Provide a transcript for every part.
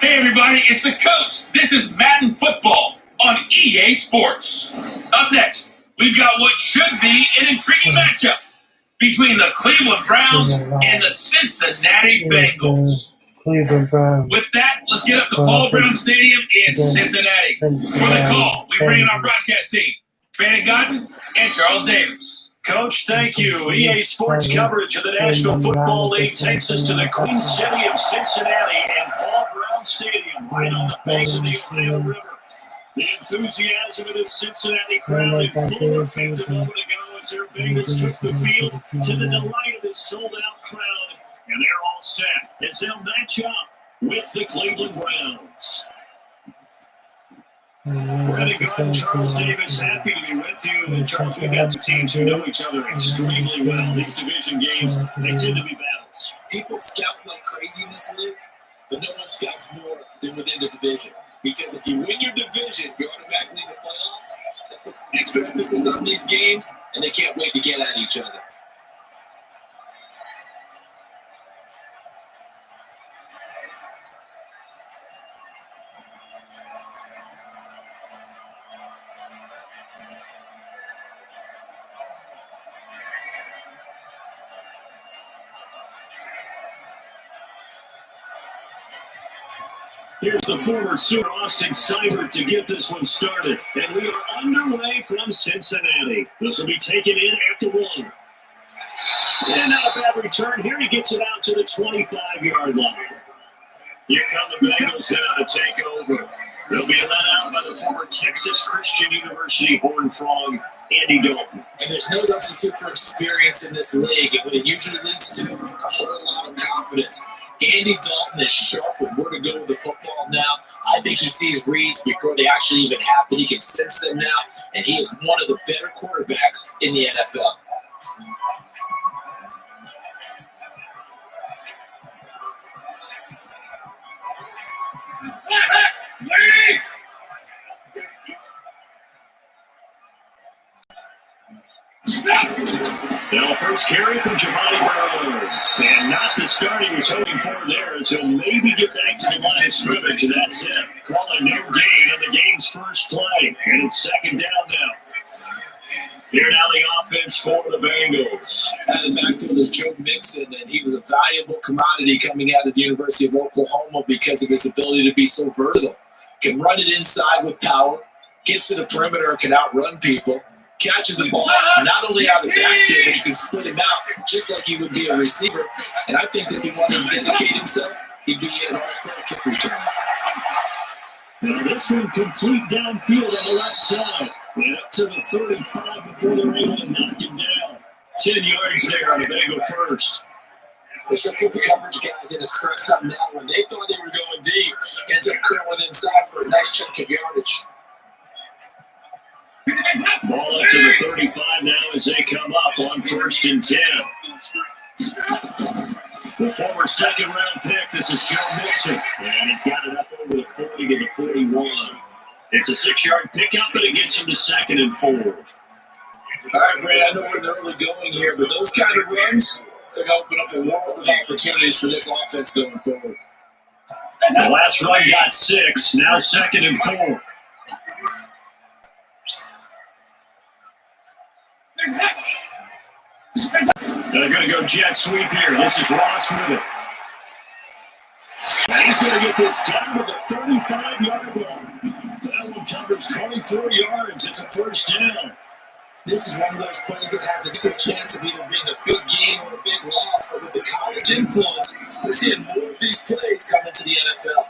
Hey everybody, it's the coach. This is Madden Football on EA Sports. Up next, we've got what should be an intriguing matchup between the Cleveland Browns and the Cincinnati Bengals. Cleveland Browns. With that, let's get up to Paul Brown Stadium in Cincinnati. For the call, we bring in our broadcast team, Brandon Godden and Charles Davis. Coach, thank you. EA Sports coverage of the National Football League takes us to the Queen City of Cincinnati and Paul Brown Stadium, right on the banks of the Ohio River. The enthusiasm of the Cincinnati crowd in full effect a moment ago as their Bengals took the field to the delight of this sold-out crowd, and they're all set as they'll match up with the Cleveland Browns. Brandon Godden, Charles Davis, happy to be with you. And Charles, we've got two teams who know each other extremely well. These division games, they tend to be battles. People scout like crazy in this league, but no one scouts more than within the division. Because if you win your division, you're automatically in the playoffs. That puts extra emphasis on these games, and they can't wait to get at each other. Here's the former Sooner Austin Seibert to get this one started. And we are underway from Cincinnati. This will be taken in after one. And not a bad return here. He gets it out to the 25-yard line. Here come the Bengals now to take over. They'll be let out by the former Texas Christian University Horned Frog, Andy Dalton. And there's no substitute for experience in this league. And what it usually leads to, a whole lot of confidence. Andy Dalton is sharp with where to go with the football now. I think he sees reads before they actually even happen. He can sense them now, and he is one of the better quarterbacks in the NFL. Now, first carry from Giovanni Bernard. And not the start he was hoping for there, as he'll maybe get back to the line of scrimmage, and that's it. Call it no gain on the game's first play, and it's second down now. Here now the offense for the Bengals. Out of the backfield is Joe Mixon, and he was a valuable commodity coming out of the University of Oklahoma because of his ability to be so versatile. Can run it inside with power, gets to the perimeter and can outrun people. Catches the ball, not only out of the backfield, but you can split him out just like he would be a receiver. And I think that if he wanted to dedicate himself, he'd be an all-pro kick return. Now this one complete downfield on the left side. And up to the 35 before they're able to knock him down. 10 yards there on the Bengal first. They should put the coverage guys in a stress on that one. They thought they were going deep, ends up curling inside for a nice chunk of yardage. Ball up to the 35 now as they come up on 1st and 10. The former second-round pick, this is Joe Mixon, and he's got it up over the 40 to the 41. It's a 6-yard pickup, but it gets him to 2nd and 4. All right, Brad, I know we're early going here, but those kind of runs could open up a world of opportunities for this offense going forward. The last run got 6, now 2nd and 4. They're going to go jet sweep here. This is Ross with it. And he's going to get this down to the 35-yard line. That one covers 24 yards. It's a first down. This is one of those plays that has a good chance of either being a big gain or a big loss, but with the college influence, we're seeing more of these plays coming to the NFL.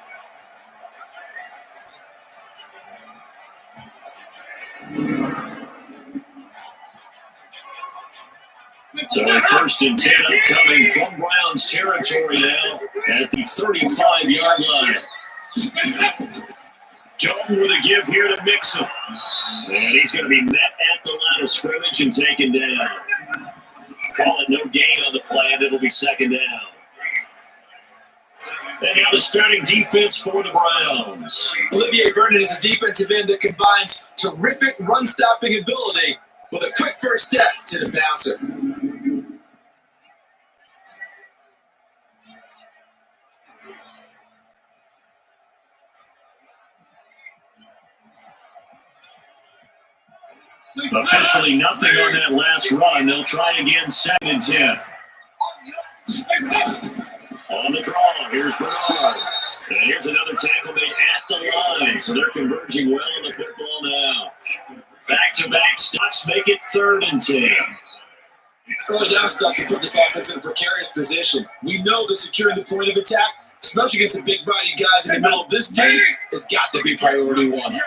So 1st and 10 upcoming from Browns territory now at the 35-yard line. Dalton with a give here to Mixon. And he's going to be met at the line of scrimmage and taken down. Call it no gain on the play, and it'll be 2nd down. And now the starting defense for the Browns. Olivier Vernon is a defensive end that combines terrific run-stopping ability with a quick first step to the passer. Officially nothing on that last run. They'll try again, 2nd and 10. On the draw, here's Bernard. And here's another tackle made at the line. So they're converging well on the football now. Back-to-back stops make it 3rd and 10. Early down stuff to put this offense in a precarious position. We know that securing the point of attack, especially against the big body guys in the middle of this game, has got to be priority one.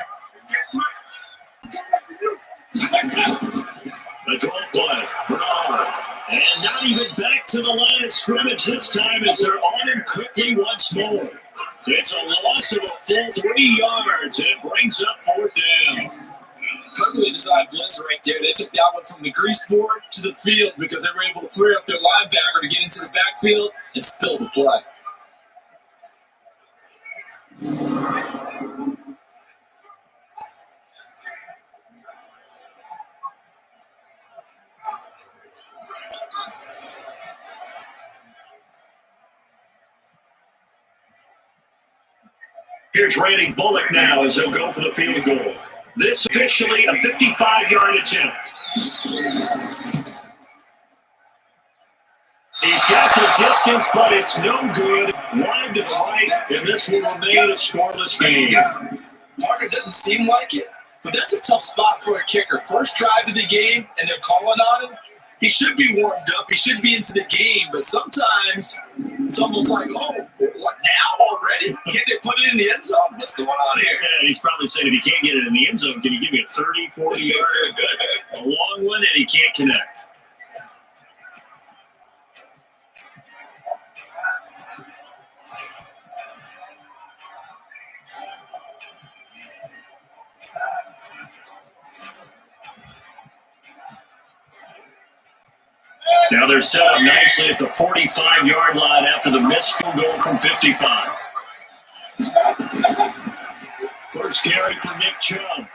The draw play, Bernard. And not even back to the line of scrimmage this time as they're on him quickly once more. It's a loss of a full 3 yards, and it brings up 4th down. Perfectly designed blitz right there. They took that one from the grease board to the field because they were able to free up their linebacker to get into the backfield and spill the play. Here's Randy Bullock now as they'll go for the field goal. This officially a 55-yard attempt. He's got the distance, but it's no good. Wide to the right, and this will remain a scoreless game. Parker doesn't seem like it, but that's a tough spot for a kicker. First drive of the game, and they're calling on him. He should be warmed up. He should be into the game, but sometimes it's almost like, oh, what now already? Can't they put it in the end zone? What's going on here? Yeah, he's probably saying, if you can't get it in the end zone, can you give me a 30, 40-yard, a long one, and he can't connect. Now they're set up nicely at the 45-yard line after the missed field goal from 55. First carry for Nick Chubb.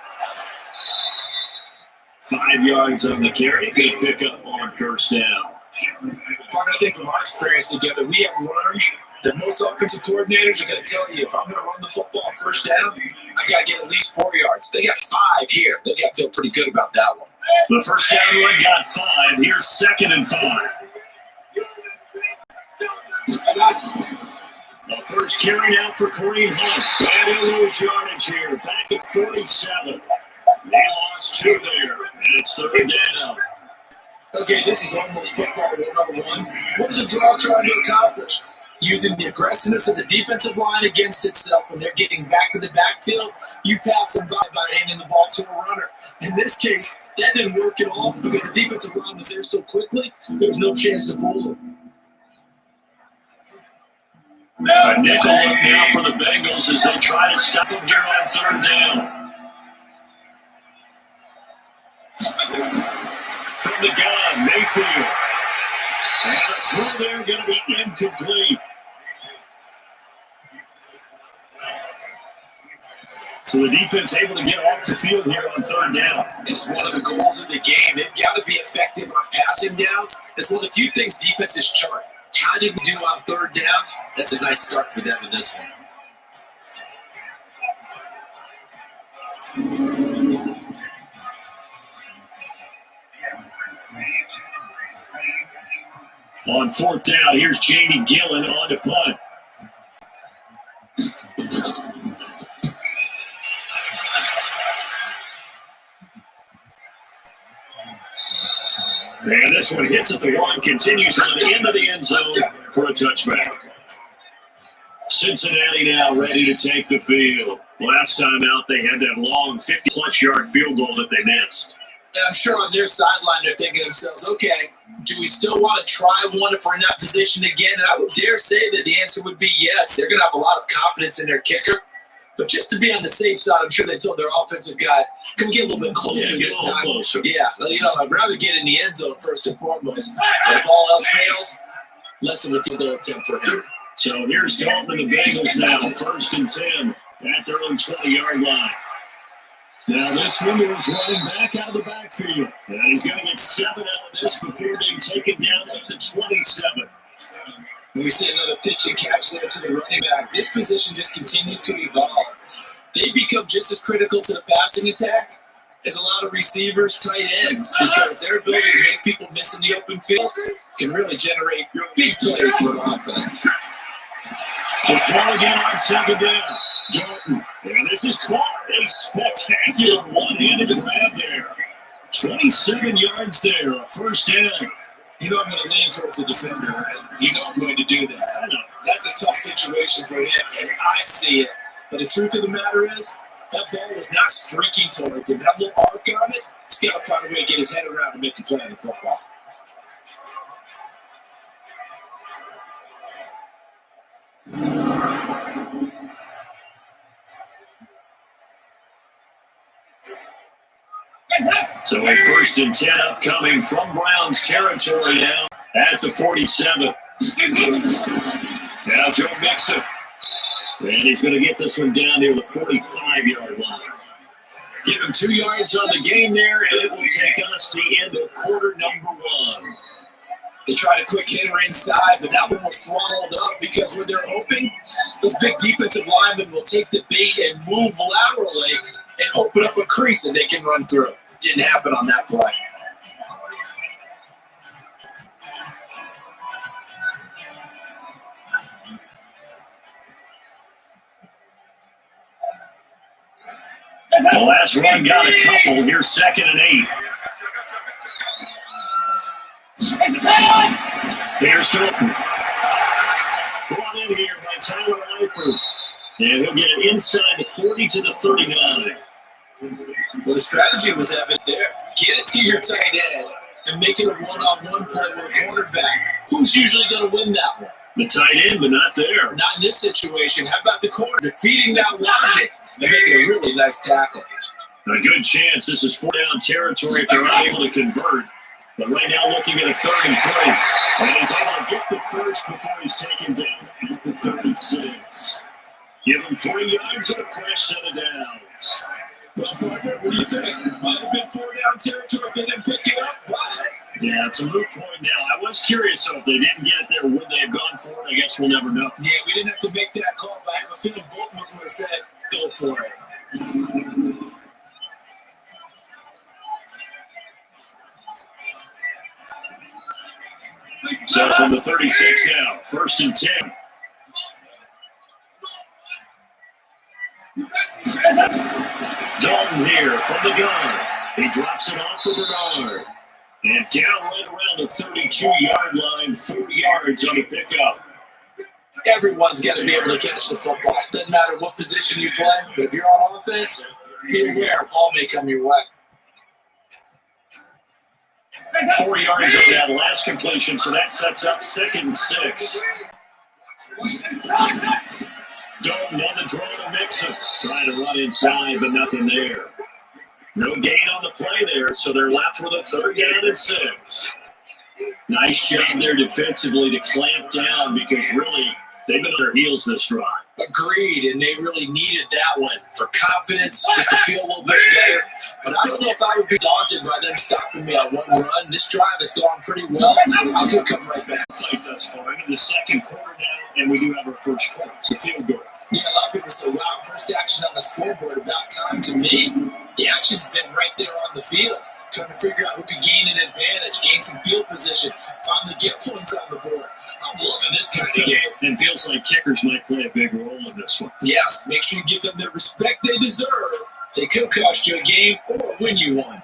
5 yards on the carry. Good pickup on first down. I think from our experience together, we have learned that most offensive coordinators are going to tell you, if I'm going to run the football on first down, I got to get at least 4 yards. They got 5 here. They got to feel pretty good about that one. The first down run got 5. Here's 2nd and 5. The first carry now for Kareem Hunt. And he'll lose yardage here. Back at 47. They lost 2 there. And it's 3rd down. Okay, this is almost football 101. What's the draw trying to accomplish? Using the aggressiveness of the defensive line against itself when they're getting back to the backfield, you pass them by handing the ball to a runner. In this case, that didn't work at all because the defensive line was there so quickly, there was no chance to fool them. A nickel look now for the Bengals as they try to stop them here on 3rd down. From the gun, Mayfield. And the throw there going to be incomplete. So the defense able to get off the field here on 3rd down. It's one of the goals of the game. They've got to be effective on passing downs. It's one of the few things defenses chart. How did we do on 3rd down? That's a nice start for them in this one. On 4th down, here's Jamie Gillen on to punt. And this one hits at the 1, continues on the end of the end zone for a touchback. Cincinnati now ready to take the field. Last time out, they had that long 50-plus yard field goal that they missed. And I'm sure on their sideline, they're thinking to themselves, okay, do we still want to try one if we're in that position again? And I would dare say that the answer would be yes. They're going to have a lot of confidence in their kicker. But just to be on the safe side, I'm sure they told their offensive guys, can we get a little bit closer this time? Closer. Yeah, I'd rather get in the end zone first and foremost. But if all else fails, less than a field goal attempt for him. So here's Dalton and the Bengals now, 1st and 10 at their own 20-yard line. Now this one is running back out of the backfield. And he's going to get 7 out of this before being taken down at the 27. And we see another pitch and catch there to the running back. This position just continues to evolve. They become just as critical to the passing attack is a lot of receivers, tight ends, because their ability to make people miss in the open field can really generate big plays for an offense. To throw again on second down. Jordan. And this is caught. A spectacular one-handed grab there. 27 yards there, a first down. You know I'm going to lean towards the defender, right? You know I'm going to do that. I know. That's a tough situation for him as I see it. But the truth of the matter is, that ball was not streaking towards him. That little arc on it, he's got to find a way to get his head around and make a play in the football. So a 1st and 10 upcoming from Browns territory now at the 47. Now Joe Mixon. And he's going to get this one down near the 45-yard line. Give him 2 yards on the game there, and it will take us to the end of quarter number 1. They tried a quick hitter inside, but that one was swallowed up because when they're open, those big defensive linemen will take the bait and move laterally and open up a crease and they can run through. Didn't happen on that play. The last run got a couple. Here's 2nd and 8. Here's Jordan. Brought in here by Tyler Eifert. And he'll get it inside the 40 to the 39. Well, the strategy was evident there. Get it to your tight end and make it a one-on-one play with a cornerback. Who's usually going to win that one? The tight end, but not there. Not in this situation. How about the corner defeating that logic and making a really nice tackle? A good chance this is 4-down territory if they're not able to convert. But right now looking at a 3rd and 3. And he's able to get the first before he's taken down at the 36. Give him 3 yards and a fresh set of downs. Well, partner, what do you think? Might have been 4-down territory if they didn't pick it up, but... Yeah, it's a moot point now. I was curious, so if they didn't get it there, would they have gone for it? I guess we'll never know. Yeah, we didn't have to make that call, but I have a feeling both of us would have said, go for it. So from the 36 now, 1st and 10. Dalton here from the gun. He drops it off for Bernard. And down right around the 32-yard line, 40 yards on the pickup. Everyone's got to be able to catch the football. Doesn't matter what position you play, but if you're on offense, be aware, ball may come your way. 4 yards on that last completion, so that sets up 2nd and 6. Dalton on the draw to Mixon. Trying to run inside, but nothing there. No gain on the play there, so they're left with a 3rd down and 6. Nice job there defensively to clamp down because really they've been on their heels this drive. Agreed, and they really needed that one for confidence, just to feel a little bit better. But I don't know if I would be daunted by them stopping me on one run. This drive has gone pretty well. I could come right back. Fight thus far into the 2nd quarter now, and we do have our first point. It's a field goal. Yeah, a lot of people say, wow, first action on the scoreboard, about time. To me, the action's been right there on the field. Trying to figure out who could gain an advantage, gain some field position, finally get points on the board. I'm loving this kind of game. And it feels like kickers might play a big role in this one. Yes, make sure you give them the respect they deserve. They could cost you a game or win you one.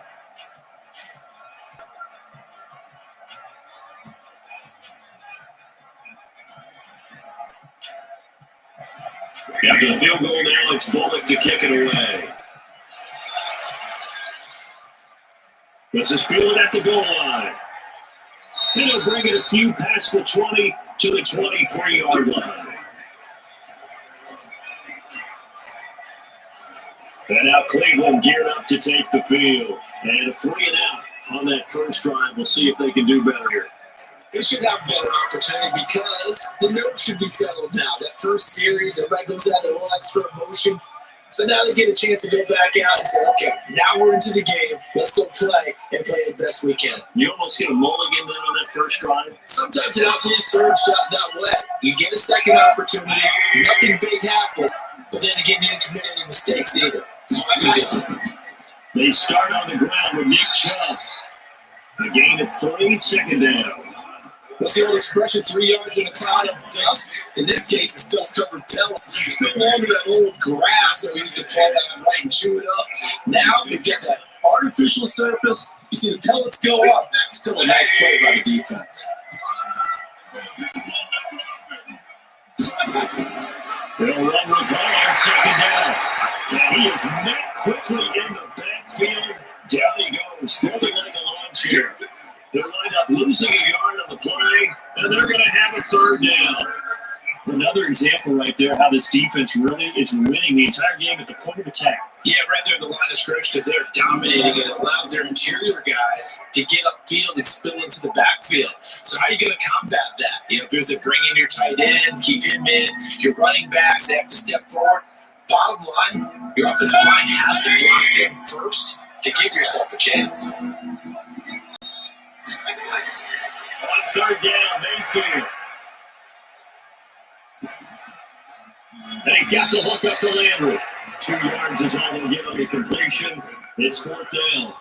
After the field goal now, it's Bullock to kick it away. This is fielded at the goal line. And he'll bring it a few past the 20 to the 23-yard line. And now Cleveland geared up to take the field. And a 3 and out on that first drive. We'll see if they can do better here. They should have a better opportunity because the nerves should be settled now. That first series, everybody goes out a little extra emotion. So now they get a chance to go back out and say, okay, now we're into the game. Let's go play and play as best we can. You almost get a mulligan then on that first drive. Sometimes it absolutely serves that way. You get a second opportunity. Nothing big happened. But then again, you didn't commit any mistakes either. They start on the ground with Nick Chubb. A gain of 3, second down. What's the old expression, 3 yards in a cloud of dust? In this case, it's dust-covered pellets. It's no longer that old grass that we used to play on, right, and chew it up. Now we've got that artificial surface. You see the pellets go up. Still a nice play by the defense. They'll run with Hall on second down. And he is met quickly in the backfield. Down he goes, throwing like a lawn chair. They'll wind up losing a yard on the play, and they're going to have a third down. Another example right there how this defense really is winning the entire game at the point of attack. Yeah, right there at the line of scrimmage because they're dominating it. It allows their interior guys to get upfield and spill into the backfield. So how are you going to combat that? You know, there's a bring in your tight end, keep him in. Your running backs, they have to step forward. Bottom line, your offensive line has to block them first to give yourself a chance. On third down, Mayfield. And he's got the hook up to Landry. 2 yards is all they'll give him a completion. It's fourth down.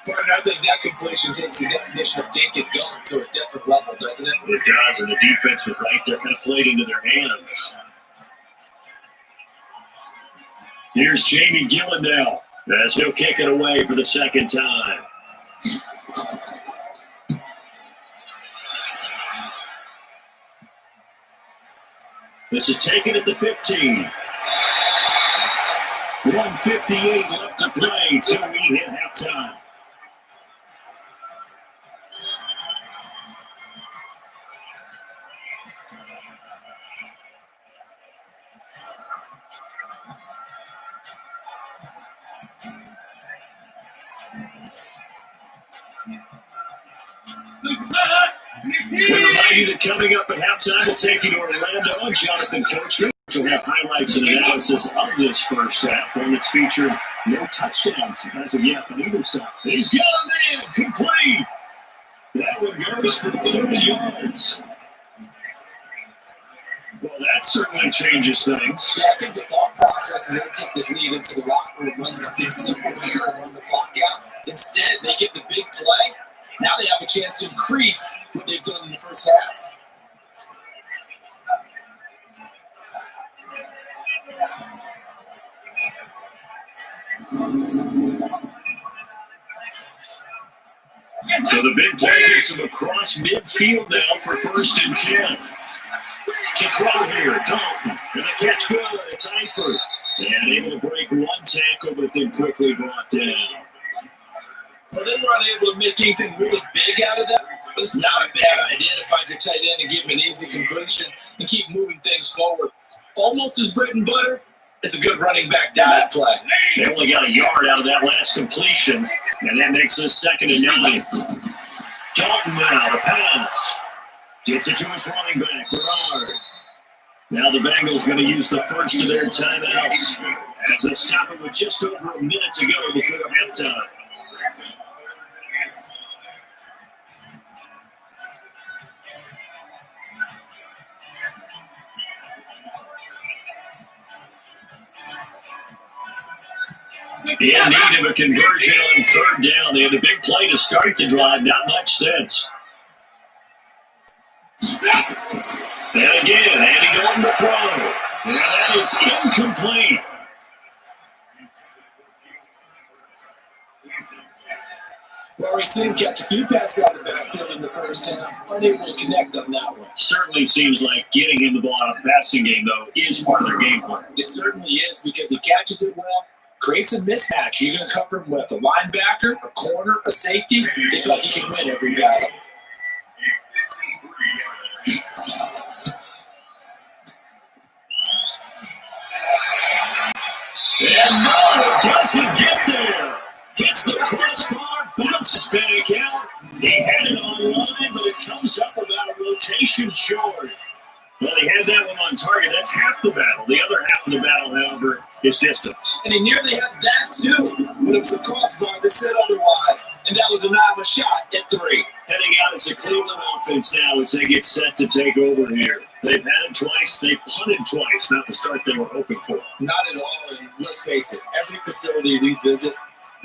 Partner, I think that completion takes the definition of dink and dunk to a different level, doesn't it? It does, and the defense was right there, kind of played into their hands. Here's Jamie Gillen as he'll kick it away for the second time. This is taken at the 15. 1:58 left to play till we hit halftime. We remind you that coming up at halftime, we'll take you to Orlando and Jonathan Coachman. We'll have highlights and analysis of this first half, one that's featured no touchdowns as of yet on either side. He's got a man complete. That one goes for 30 yards. Well, that certainly changes things. Yeah, I think the thought process is they take this lead into the locker room, run something simple here, and run the clock out. Instead, they get the big play. Now they have a chance to increase what they've done in the first half. So the big play gets him across midfield now for 1st and 10. To throw here, Dalton. And the catch good. It's Eifert. And able to break one tackle, but then quickly brought down. Well, they weren't able to make anything really big out of that, but it's not a bad idea to find your tight end and give him an easy completion and keep moving things forward. Almost as bread and butter as a good running back dive play. They only got a yard out of that last completion, and that makes this 2nd and 9. Dalton now, the pass. Gets it to his running back, Bernard. Now the Bengals going to use the first of their timeouts as they stop it with just over a minute to go before halftime. In need of a conversion on 3rd down. They had a big play to start the drive. Not much sense. And again, Andy Dalton to throw. And that is incomplete. Well, we've seen him catch a few passes out of the backfield in the first half. Unable to connect on that one. Certainly seems like getting him the ball out of the passing game, though, is part of their game plan. It certainly is because he catches it well. Creates a mismatch. You're going to cover him with a linebacker, a corner, a safety. They feel like he can win every battle. And no, it doesn't get there. Hits the crossbar, bounces back out. He had it online, but it comes up about a rotation short. Well, he had that one on target. That's half the battle. The other half of the battle, however, is distance. And he nearly had that, too. But it was the crossbar that said otherwise. And that will deny him a shot at 3. Heading out as a Cleveland offense now as they get set to take over here. They've had it twice. They've punted twice. Not the start they were hoping for. Not at all. And let's face it, every facility we visit,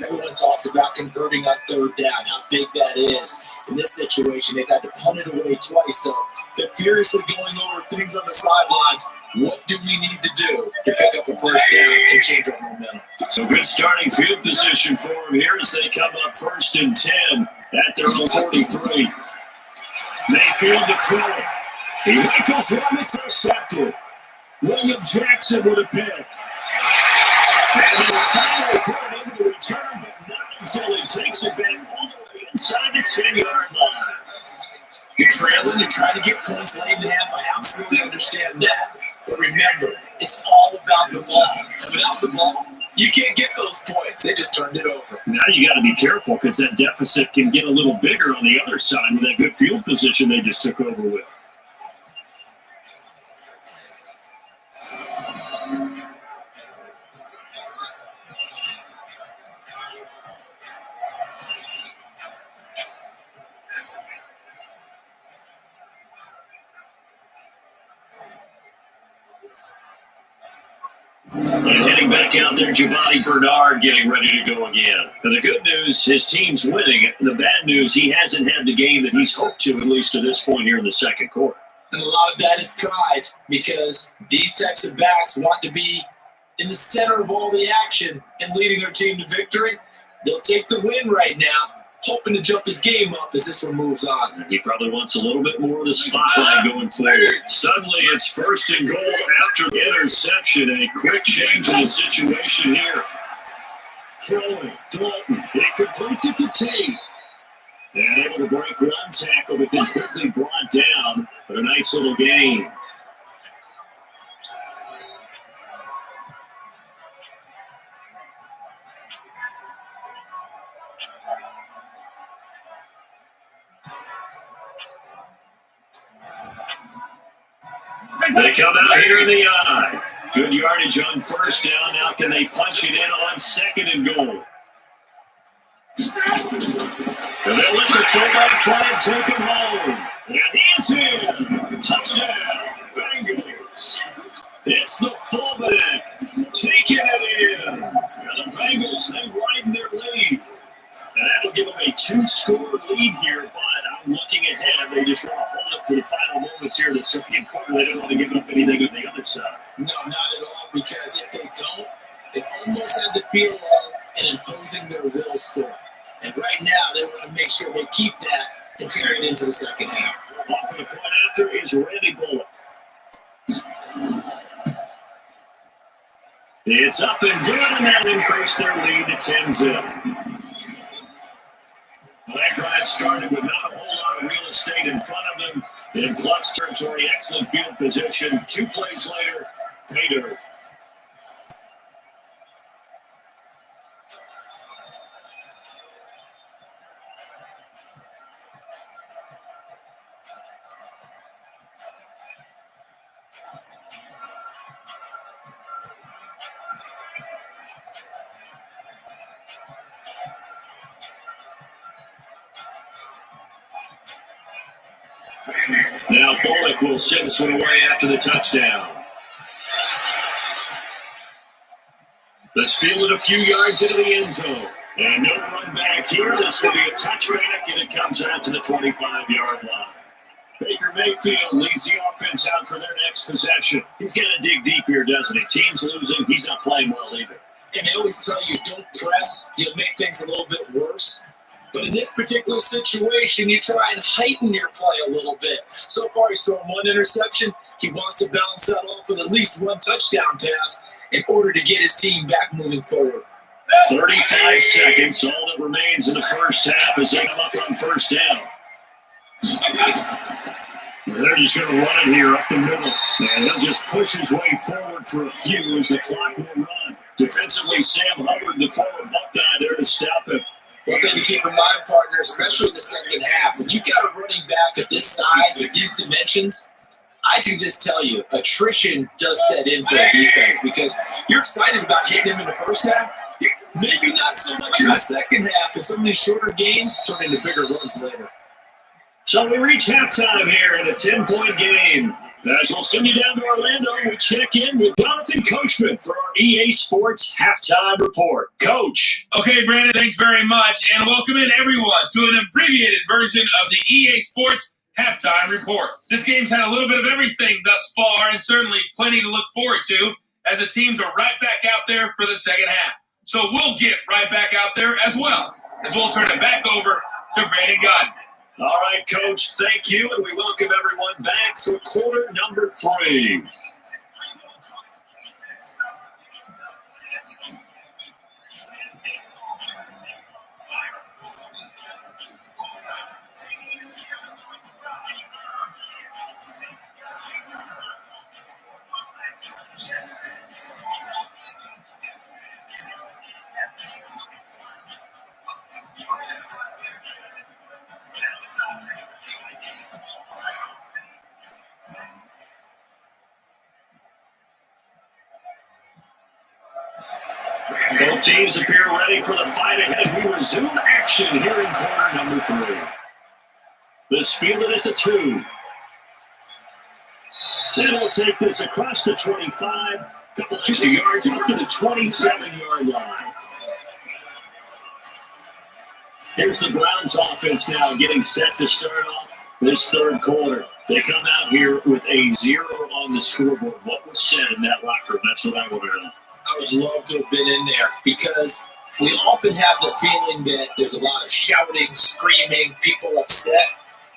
Everyone talks about converting on third down, how big that is. In this situation, they've had to punt it away twice, so they're furiously going over things on the sidelines. What do we need to do to pick up the first down and change our momentum? So good starting field position for them here as they come up 1st and 10 at their own 43. Mayfield to throw. He rifles one, intercepted. William Jackson with a pick. And he'll finally put it into the return, but not until he takes it back all the way inside the 10-yard line. You're trailing, you're trying to get points late in the half. I absolutely understand that. But remember, it's all about the ball. And without the ball, you can't get those points. They just turned it over. Now you got to be careful because that deficit can get a little bigger on the other side with that good field position they just took over with. And heading back out there, Giovanni Bernard getting ready to go again. And the good news, his team's winning. The bad news, he hasn't had the game that he's hoped to, at least to this point here in the second quarter. And a lot of that is pride, because these types of backs want to be in the center of all the action and leading their team to victory. They'll take the win right now, hoping to jump his game up as this one moves on. He probably wants a little bit more of the spotlight going forward. Suddenly it's 1st and goal after the interception. A quick change in the situation here. Throwing, Dalton. He completes it to Tate. And able to break one tackle, but then quickly brought down. But a nice little gain. They come out here in the eye. Good yardage on 1st down. Now can they punch it in on 2nd and goal? And they let the fullback try and take him home. And he's in. Touchdown, Bengals. It's the fullback taking it in. And the Bengals, they widen their lead. And that'll give them a 2-score lead here, but I'm looking ahead. They just want to hold it for the final moments here in the second quarter. They don't want to give up anything on the other side. No, not at all, because if they don't, they almost have the feel of an imposing their will score. And right now, they want to make sure they keep that and carry it into the second half. Off of the point after is Randy Bullock. It's up and good, and that increased their lead to 10-0. That drive started with not a whole lot of real estate in front of them. In plus territory, excellent field position. 2 plays later, pay dirt. Now Bullock will send this one away after the touchdown. Let's field it a few yards into the end zone. And no run back here. This will be a touchback, and it comes out to the 25-yard line. Baker Mayfield leads the offense out for their next possession. He's got to dig deep here, doesn't he? Team's losing. He's not playing well either. And they always tell you, don't press. You'll make things a little bit worse. But in this particular situation, you try and heighten your play a little bit. So far, he's thrown 1 interception. He wants to balance that off with at least 1 touchdown pass in order to get his team back moving forward. 35 seconds, all that remains in the first half as they come up on 1st down. They're just going to run it here up the middle. And he'll just push his way forward for a few as the clock will run. Defensively, Sam Hubbard, the former Buckeye, there to stop him. One thing to keep in mind, partner, especially in the second half, when you've got a running back of this size, of these dimensions, I can just tell you, attrition does set in for a defense because you're excited about hitting him in the first half. Maybe not so much in the second half, and some of these shorter gains turn into bigger runs later. So we reach halftime here in a 10-point game. As we'll send you down to Orlando, we check in with Jonathan Coachman for our EA Sports Halftime Report. Coach. Okay, Brandon, thanks very much, and welcome in everyone to an abbreviated version of the EA Sports Halftime Report. This game's had a little bit of everything thus far, and certainly plenty to look forward to, as the teams are right back out there for the second half. So we'll get right back out there as well, as we'll turn it back over to Brandon Godden. All right, Coach, thank you, and we welcome everyone back for quarter number 3. Both teams appear ready for the fight ahead. We resume action here in quarter number 3. This fielded at the 2. Then we'll take this across the 25, couple extra yards up to the 27-yard line. Here's the Browns offense now getting set to start off this third quarter. They come out here with a 0 on the scoreboard. What was said in that locker room? That's what I want to know. I would love to have been in there because we often have the feeling that there's a lot of shouting, screaming, people upset.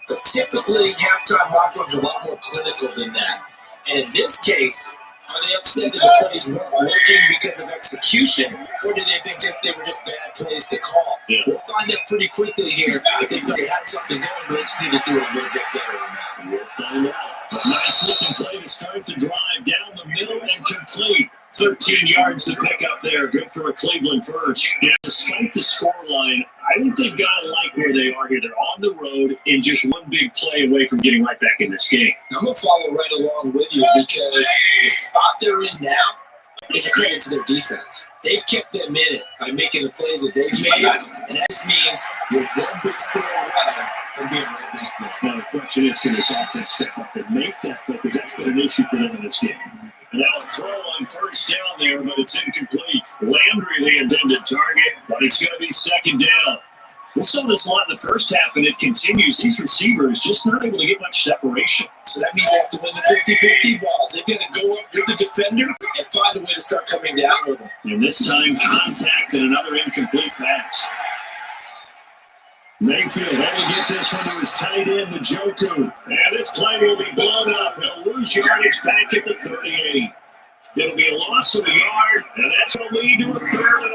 But typically, halftime locker rooms are a lot more clinical than that. And in this case, are they upset that the plays weren't working because of execution, or did they think they were just bad plays to call? Yeah. We'll find out pretty quickly here if they had something going, but they just need to do it a little bit better than that. We'll find out. A nice looking play to start the drive down the middle and complete. 13 yards to pick up there. Good for a Cleveland first. Yeah, despite the scoreline, I think they've got to like where they are here. They're on the road and just one big play away from getting right back in this game. I'm going to follow right along with you because the spot they're in now is a credit to their defense. They've kept them in it by making the plays that they've made, and that just means you're one big score away from being right back there. Now, the question is, can this offense step up and make that play? Because that's been an issue for them in this game. Now a throw on first down there, but it's incomplete. Landry, the intended target, but it's going to be second down. We saw this a lot in the first half, and it continues. These receivers just not able to get much separation. So that means they have to win the 50-50 balls. They've got to go up with the defender and find a way to start coming down with them. And this time, contact and another incomplete pass. Mayfield able to get this one to his tight end, Njoku. And this play will be blown up. He'll lose yardage back at the 38. It'll be a loss of a yard, and that's going to lead to a 3rd and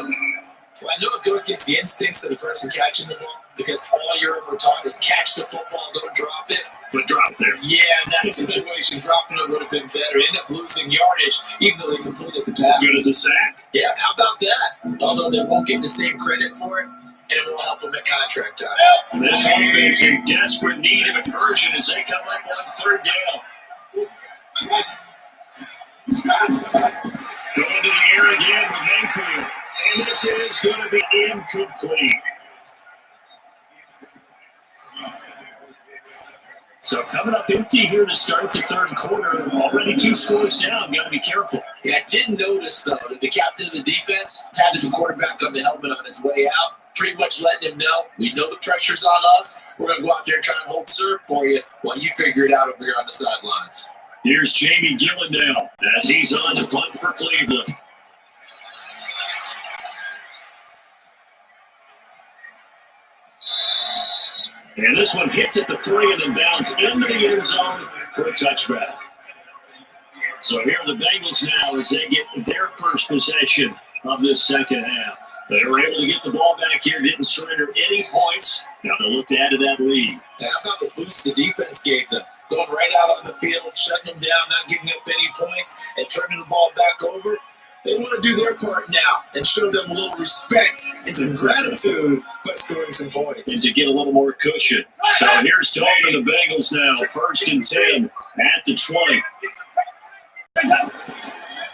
11. Well, I know it goes against the instincts of the person catching the ball because all you're ever taught is catch the football, don't drop it. But drop there. Yeah, in that situation, dropping it would have been better. End up losing yardage, even though they completed the pass. As good as a sack. Yeah, how about that? Although they won't get the same credit for it, and it will help them at contract time. And this offense in desperate need of a conversion as they come up on 3rd down. Going to the air again with Mayfield. And this is going to be incomplete. So coming up empty here to start the 3rd quarter. Already 2 scores down. Got to be careful. Yeah, I did notice, though, that the captain of the defense patted the quarterback on the helmet on his way out, pretty much letting him know, we know the pressure's on us. We're going to go out there and try and hold serve for you while you figure it out over here on the sidelines. Here's Jamie Gillen now as he's on to punt for Cleveland. And this one hits at the 3 and then bounds into the end zone for a touchback. So here are the Bengals now as they get their first possession of this second half. They were able to get the ball back here, didn't surrender any points. Now they look to add to that lead. Now, how about the boost the defense gave them? Going right out on the field, shutting them down, not giving up any points, and turning the ball back over. They want to do their part now and show them a little respect and some gratitude by scoring some points. And to get a little more cushion. So here's Dalton and the Bengals now, 1st and 10 at the 20.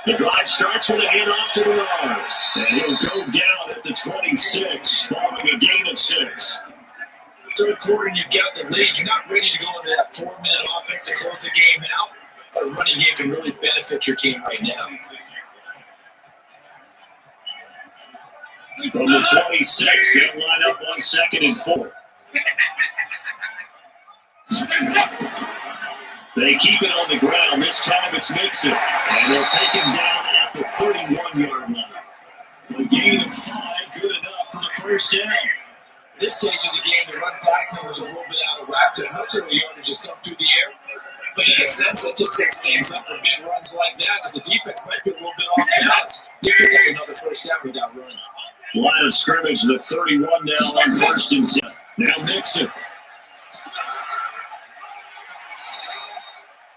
The drive starts with a handoff to the runner. And he'll go down at the 26 following a gain of 6. Third quarter and you've got the lead. You're not ready to go into that 4-minute offense to close the game out. But a running game can really benefit your team right now. From the 26, they'll line up 1 second and 4. They keep it on the ground. This time it's Mixon. And they'll take him down at the 31-yard line. A gain of 5, good enough for the first down. At this stage of the game, the run pass numbers are a little bit out of whack because most of the yardage is up through the air. But in a sense, that just sets things up for big runs like that because the defense might be a little bit off balance. They pick up another first down without running. Line of scrimmage, the 31 now on 1st and 10. Now Mixon.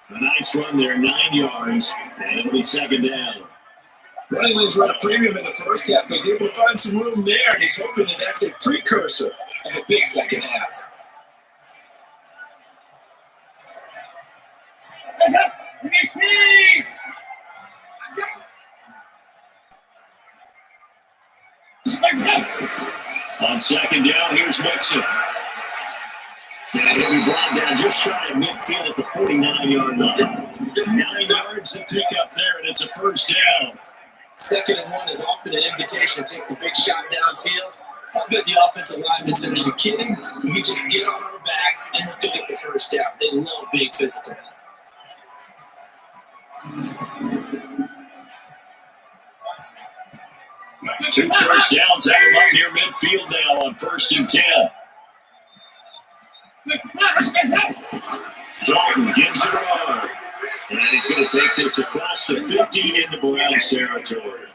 A nice run there, 9 yards, and it'll be 2nd down. Running lanes run a premium in the first half, but he's able to find some room there, and he's hoping that that's a precursor of a big second half. On 2nd down, here's Mixon. And he'll be brought down just shy of midfield at the 49-yard line. 9 yards to pick up there, and it's a first down. 2nd and 1 is often an invitation to take the big shot downfield. I bet the offensive linemen said, "Are you kidding? We just get on our backs and still get the first down." They love being physical. Two first downs have him up near midfield now on 1st and 10. Dalton gives it on. And he's going to take this across the 15 into Browns territory.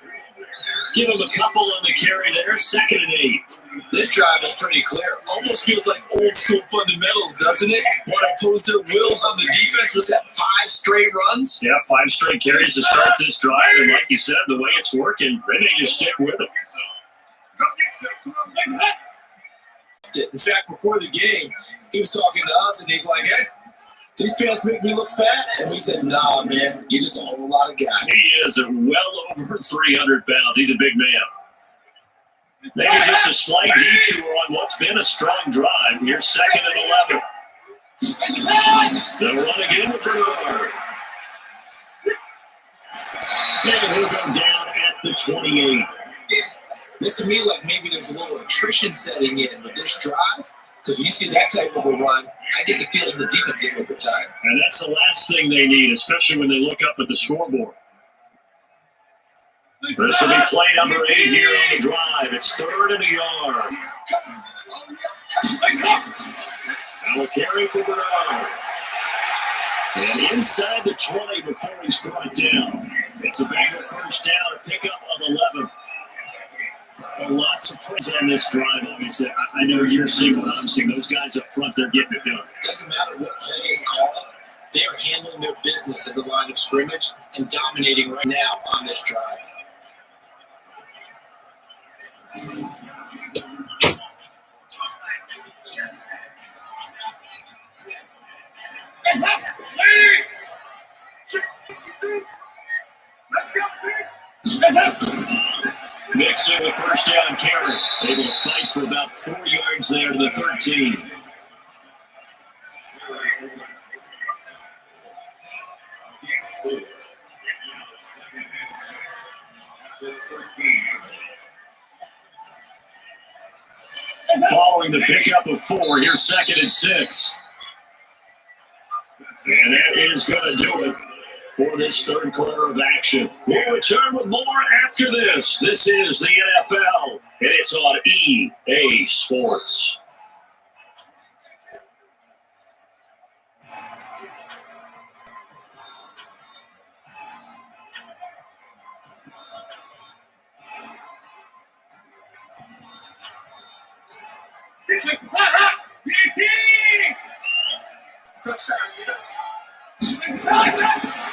Give him a couple on the carry there, 2nd and 8. This drive is pretty clear. Almost feels like old school fundamentals, doesn't it? What opposed to Will on the defense was that 5 straight runs. Yeah, 5 straight carries to start this drive. And like you said, the way it's working, they may just stick with it. In fact, before the game, he was talking to us and he's like, "Hey, these pants make me look fat." And we said, "Nah, man, you're just a whole lot of guy." He is well over 300 pounds. He's a big man. Maybe just a slight detour on what's been a strong drive. Here's 2nd and 11. They'll run again with Bernard. And he'll go down at the 28. Looks to me like maybe there's a little attrition setting in with this drive. Because when you see that type of a run, I get the feeling the defense getting a little bit tired. And that's the last thing they need, especially when they look up at the scoreboard. This will be play number 8 here on the drive. It's 3rd and a yard. Now a carry for Bernard. And inside the 20 before he's brought down. It's a Bengal first down, a pickup of 11. Lots of praise on this drive, obviously. I know you're seeing what I'm seeing. Those guys up front, they're getting it done. Doesn't matter what play is called. They are handling their business at the line of scrimmage and dominating right now on this drive. Let's go, Mixon with first down carry. Able to fight for about 4 yards there to the 13. Following the pickup of 4, here's 2nd and 6. And that is going to do it for this third quarter of action. We'll return with more after this. This is the NFL, and it's on EA Sports.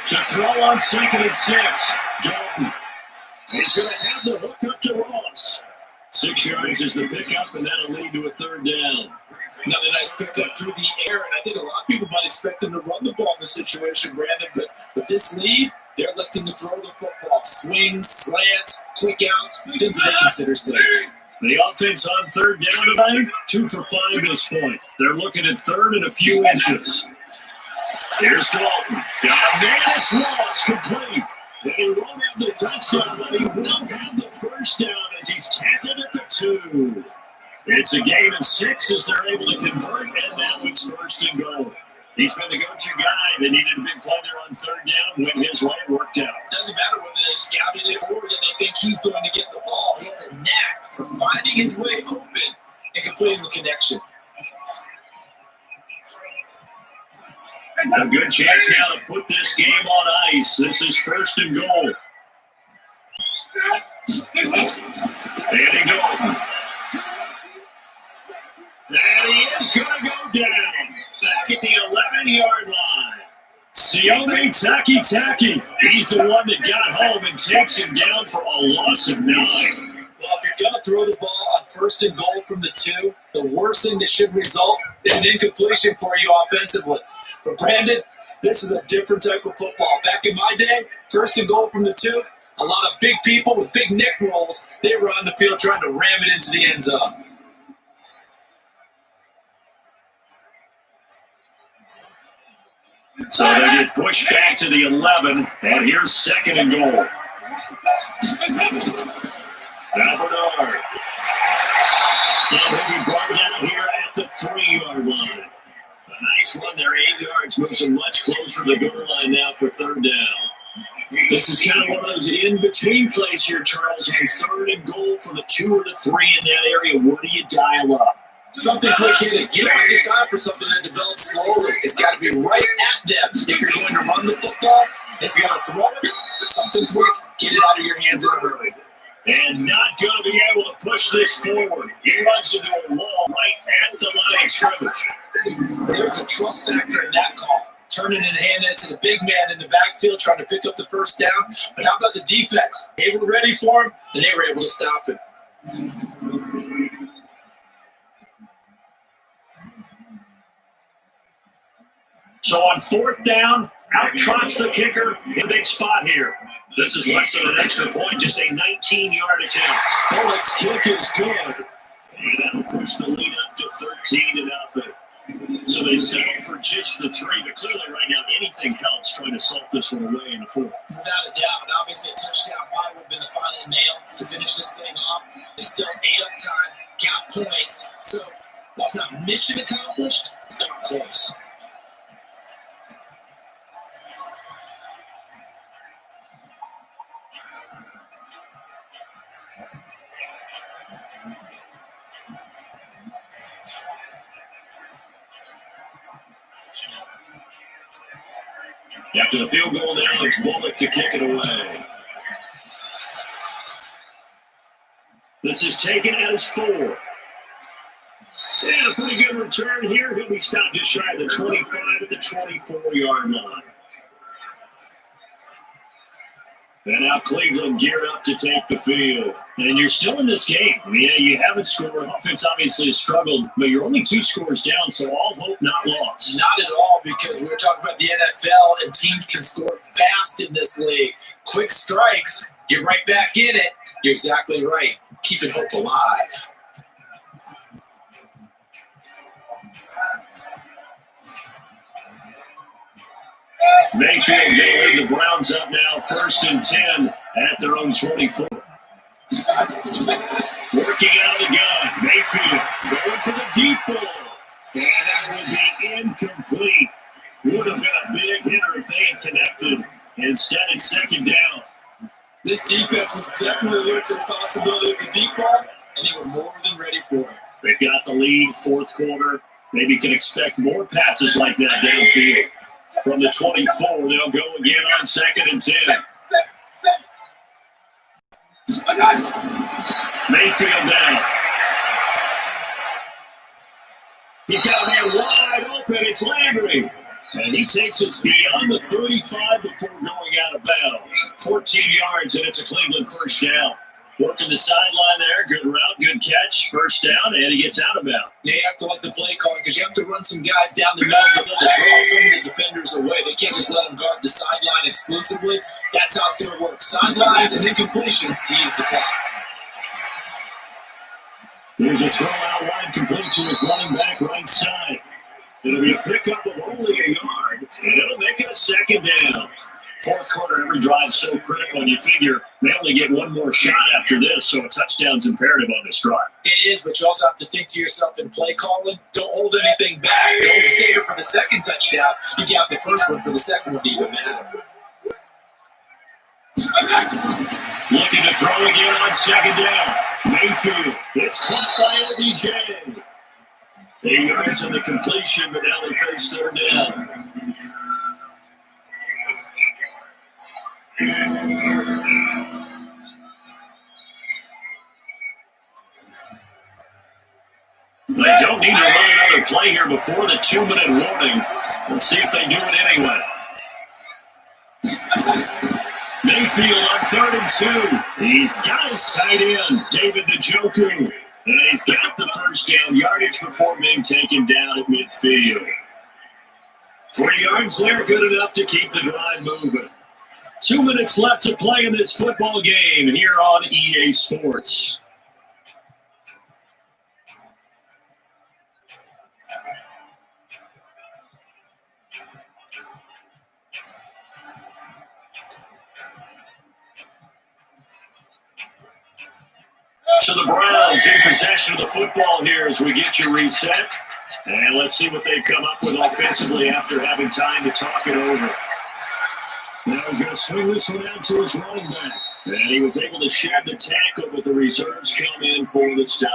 To throw on 2nd and 6, Dalton. He's going to have the hook up to Ross. 6 yards is the pickup, and that'll lead to a 3rd down. Another nice pickup through the air, and I think a lot of people might expect them to run the ball in this situation, Brandon, but with this lead, they're electing to throw the football. Swing, slant, quick out, things that they consider safe. The offense on third down tonight, 2 for 5 at this point. They're looking at third and a few inches. Here's Dalton. Got a man that's lost, complete. And he won't have the touchdown, but he will have the first down as he's tackled at the 2. It's a gain of 6 as they're able to convert, and now it's first and goal. He's been the go-to guy. They needed a big play there on third down. Went his way, worked out. Doesn't matter whether they scouted it or that they think he's going to get the ball. He has a knack for finding his way open and completing the connection. A good chance now to put this game on ice. This is first and goal. Andy Dalton. And he is going to go down. Back at the 11-yard line. Sione Taki. He's the one that got home and takes him down for a loss of 9. Well, if you're going to throw the ball on first and goal from the 2, the worst thing that should result is an incompletion for you offensively. But Brandon, this is a different type of football. Back in my day, first and goal from the 2, a lot of big people with big neck rolls, they were on the field trying to ram it into the end zone. So they get pushed back to the 11, and here's second and goal. Now Bernard. And he'll be brought down here at the 3-yard line. A nice run there, 8 yards, moves him much closer to the goal line now for third down. This is kind of one of those in-between plays here, Charles, on third and goal from the 2 or the 3 in that area. Where do you dial up? Something quick hitting. You don't have the time for something that develops slowly. It's got to be right at them. If you're going to run the football, if you're going to throw it, something quick, get it out of your hands in a hurry. And not going to be able to push this forward. He runs into a wall right at the line of scrimmage. There's a trust factor in that call. Turning and handing it to the big man in the backfield, trying to pick up the first down. But how about the defense? They were ready for him, and they were able to stop him. So on fourth down, out trots the kicker in a big spot here. This is less than an extra point, just a 19-yard attempt. Bullock's kick is good. And that'll push the lead up to 13-0. So they settle for just the 3, but clearly right now anything helps trying to salt this one away in the 4th. Without a doubt, and obviously a touchdown probably would have been the final nail to finish this thing off. They still ate up time, got points. So while it's not mission accomplished, it's not close. After the field goal now, it's Bullock to kick it away. This is taken as 4. And a pretty good return here. He'll be stopped just shy of the 25 at the 24-yard line. And now Cleveland geared up to take the field. And you're still in this game. Yeah, you haven't scored. Offense obviously has struggled, but you're only 2 scores down, so all hope not lost. Not at all, because we were talking about the NFL, and teams can score fast in this league. Quick strikes, you're right back in it. You're exactly right. Keeping hope alive. Mayfield going. The Browns up now, 1st and 10 at their own 24. Working out of the gun. Mayfield going for the deep ball. And that will be incomplete. Would have been a big hitter if they had connected. Instead, it's 2nd down. This defense was definitely alert to the possibility of the deep ball, and they were more than ready for it. They've got the lead, 4th quarter. Maybe can expect more passes like that downfield. From the 24, they'll go again on 2nd and 10. Mayfield down. He's got a man wide open. It's Landry. And he takes us beyond the 35 before going out of bounds. 14 yards, and it's a Cleveland 1st down. Working the sideline there. Good route, good catch. 1st down, and he gets out of bounds. They have to let the play call because you have to run some guys down the middle of the field to draw some of the defenders away. They can't just let them guard the sideline exclusively. That's how it's going to work. Sidelines and then completions to use the clock. Here's a throw out wide complete to his running back right side. It'll be a pickup of only a yard, and it'll make it a second down. Fourth quarter, every drive so critical, and you figure they only get one more shot after this, so a touchdown's imperative on this drive. It is, but you also have to think to yourself in play calling, don't hold anything back. Don't save it for the second touchdown. You got the first one for the second one to even matter. Looking to throw again on second down. Mayfield, it's caught by OBJ. 8 yards on the completion, but now they face third down. They don't need to run another play here before the 2-minute warning. Let's see if they do it anyway. Mayfield on 3rd and 2. He's got his tight end, David Njoku. And he's got the first down yardage before being taken down at midfield. 3 yards there, good enough to keep the drive moving. 2 minutes left to play in this football game here on EA Sports. So the Browns in possession of the football here as we get you reset. And let's see what they've come up with offensively after having time to talk it over. Now he's going to swing this one out to his running back. And he was able to shed the tackle, but the reserves come in for the stop.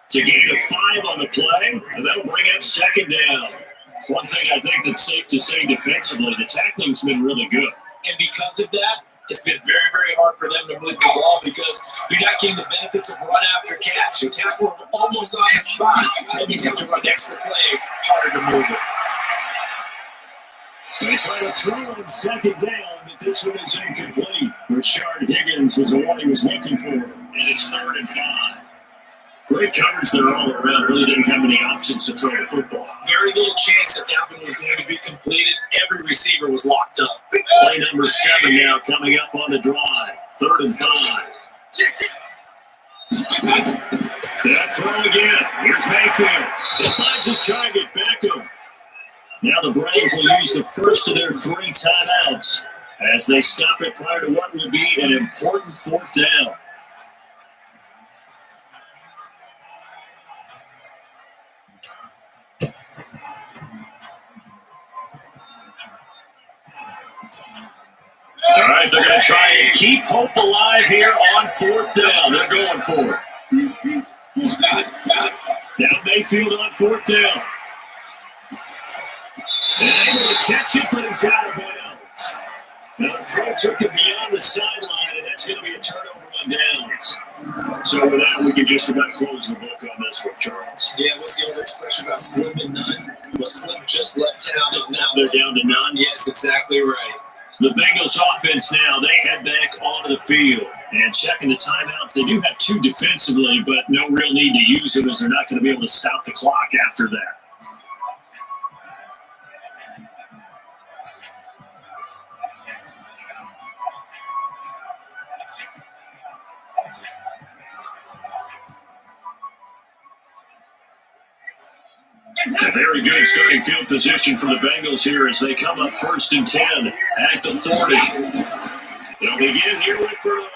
To gain a 5 on the play, and that'll bring up second down. One thing I think that's safe to say defensively, the tackling's been really good. And because of that, it's been very, very hard for them to move the ball because you're not getting the benefits of run after catch. You tackle them almost on the spot. That means you have to run extra plays, harder to move it. They try to throw on second down, but this one is incomplete. Rashard Higgins was the one he was looking for, and it's 3rd and 5. Great coverage there all around. Really didn't have many options to throw the football. Very little chance that one was going to be completed. Every receiver was locked up. Play number 7 now coming up on the drive. 3rd and 5. That throw again. Here's Mayfield. He finds his target, Beckham. Now the Browns will use the first of their 3 timeouts as they stop it prior to what will be an important 4th down. All right, they're going to try and keep hope alive here on 4th down. They're going for it. Now Mayfield on 4th down. And able to catch it, but he's out of bounds. Now the throw took it beyond the sideline, and that's going to be a turnover on downs. So with that, we can just about close the book on this one, Charles. Yeah, what's the old expression about slim and none? Well, Slim just left town on that. They're down to none? Yes, exactly right. The Bengals offense now, they head back onto the field. And checking the timeouts, they do have 2 defensively, but no real need to use them as they're not going to be able to stop the clock after that. A very good starting field position for the Bengals here as they come up 1st and 10 at the 40. They'll begin here with Bernard.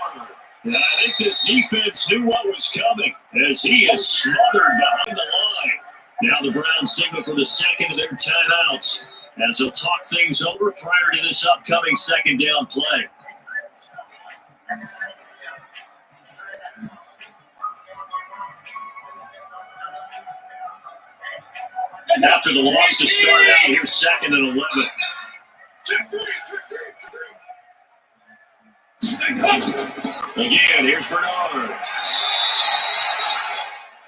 I think this defense knew what was coming as he is smothered behind the line. Now the Browns signal for the second of their timeouts as they'll talk things over prior to this upcoming second down play. After the loss to start out, here's 2nd and 11. Again, here's Bernard.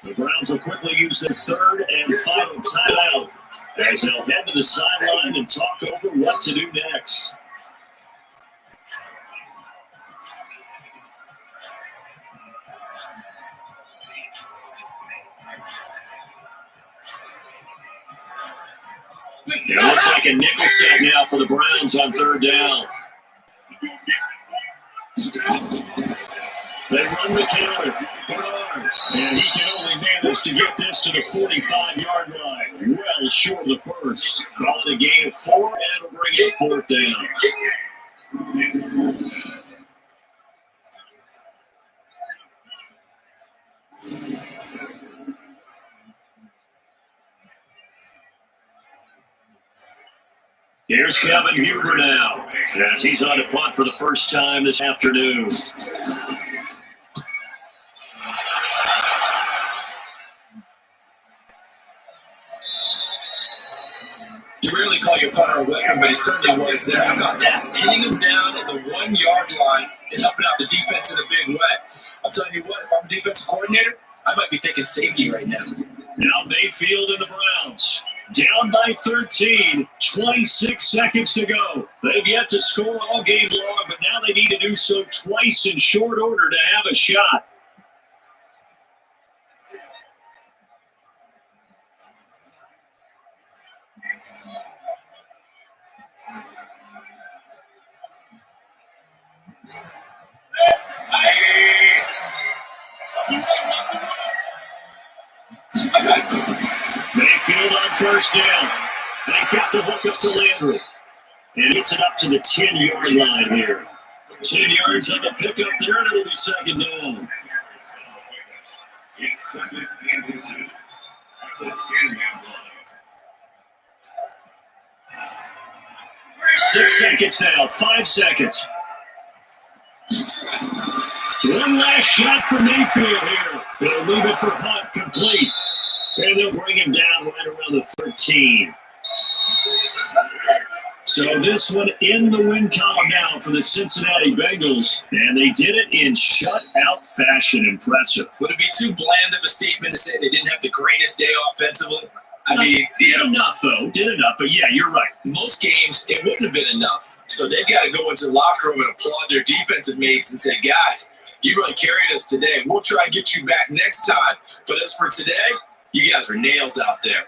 The Browns will quickly use their 3rd and final timeout as they'll head to the sideline and talk over what to do next. It looks like a nickel set now for the Browns on 3rd down. They run the counter. Bernard And he can only manage to get this to the 45-yard line. Well short of the first. Call it a gain of 4, and it'll bring it 4th down. Here's Kevin Huber now, as he's on a punt for the first time this afternoon. You rarely call your punter a weapon, but he certainly was there. How about that? Pinning him down at the 1-yard line and helping out the defense in a big way. I'm telling you what, if I'm a defensive coordinator, I might be thinking safety right now. Now Mayfield and the Browns. Down by 13, 26 seconds to go. They've yet to score all game long, but now they need to do so twice in short order to have a shot. Mayfield on first down. And he's got the hook up to Landry. And hits it up to the 10-yard line here. 10 yards on the pickup there, and it'll be second down. 6 seconds now, 5 seconds. One last shot for Mayfield here. They'll leave it for punt complete. And they'll bring him down right around the 13. So this one in the win column now for the Cincinnati Bengals. And they did it in shutout fashion. Impressive. Would it be too bland of a statement to say they didn't have the greatest day offensively? I mean, did enough, though. Did enough. But, yeah, you're right. Most games, it wouldn't have been enough. So they've got to go into the locker room and applaud their defensive mates and say, guys, you really carried us today. We'll try and get you back next time. But as for today, you guys are nails out there.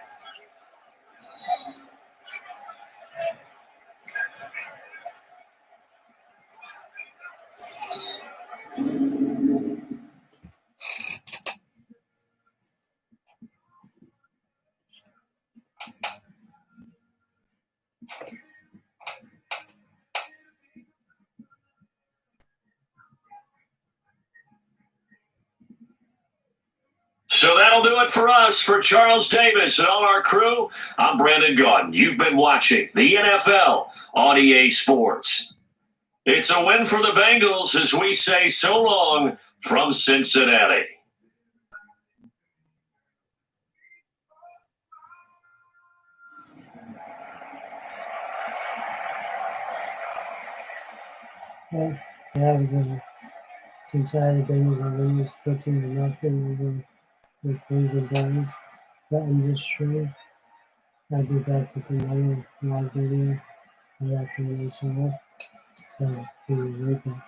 So that'll do it for us. For Charles Davis and all our crew, I'm Brandon Gaudin. You've been watching the NFL on EA Sports. It's a win for the Bengals as we say so long from Cincinnati. Well, yeah, the Cincinnati Bengals are winning 13-0 over the Cleveland Browns. But in this show, I'll be back with another live video right after we saw it. So, we'll be right back.